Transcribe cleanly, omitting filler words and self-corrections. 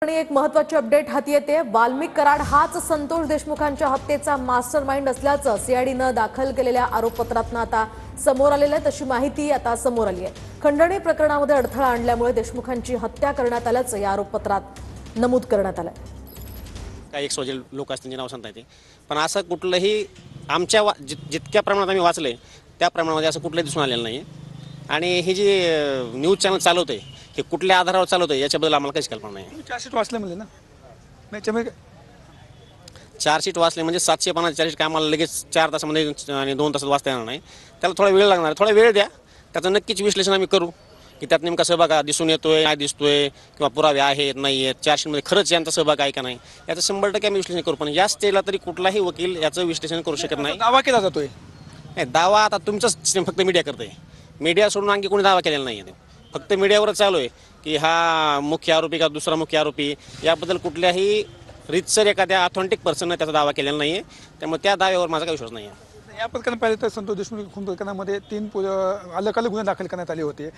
आणि एक महत्त्वाची अपडेट हाती येते। वाल्मिक कराड हाच संतोष देशमुखांच्या हत्येचा मास्टरमाइंड असल्याचं सीआयडीनं दाखल केलेल्या आरोपपत्रातनं आता समोर आलेलं आहे। तशी माहिती आता समोर आली आहे। खंडणी प्रकरणामध्ये अडथळा आणल्यामुळे देशमुखांची हत्या करण्यात आल्याचं या आरोपपत्रात नमूद करण्यात आलं आहे। काही एक स्वजल लोक असतील नाव सांगता येते, पण असं कुठलंही आमच्या जितक्या प्रमाणात आम्ही वाचले त्या प्रमाणामध्ये असं कुठलंही दिसून आलेलं नाही। आणि ही जी न्यूज चॅनल चालवते हे कुठल्या आधारावर चालवते याच्याबद्दल आम्हाला काहीच कल्पना नाही। चार्जशीट वाचले म्हणजे ना नाही चार्जशीट वाचले म्हणजे 750 चार्जशीट काय आम्हाला लगेच 4 तासामध्ये आणि 2 तासात वाचता येणार नाही। त्याला थोडा वेळ लागणार, थोडा वेळ द्या, त्याचं नक्कीच विश्लेषण आम्ही करू की त्यात नेमका सहभाग दिसून येतोय नाही दिसतोय किंवा पुरावे आहेत नाही आहेत, चार्जशीटमध्ये खरंच यांचा सहभाग आहे का नाही याचं 100% आम्ही विश्लेषण करू। पण या स्टेजला तरी कुठलाही वकील याचं विश्लेषण करू शकत नाही। दावा केला जातोय नाही, दावा आता तुमचाच फक्त मीडिया करते, मीडिया सोडून आणखी कोणी दावा केलेला नाही आहे। फक्त मीडियावरच चालू आहे की हा मुख्य आरोपी का दुसरा मुख्य आरोपी, याबद्दल कुठल्याही रितसर एखाद्या ऑथेंटिक पर्सनने त्याचा दावा केलेला नाही आहे। त्यामुळे त्या दाव्यावर माझा काही विश्वास नाही आहे। या प्रकरणात पाहिलं तर संतोष देशमुख खून प्रकरणामध्ये 3 अलग अलग गुन्हे दाखल करण्यात आले होते।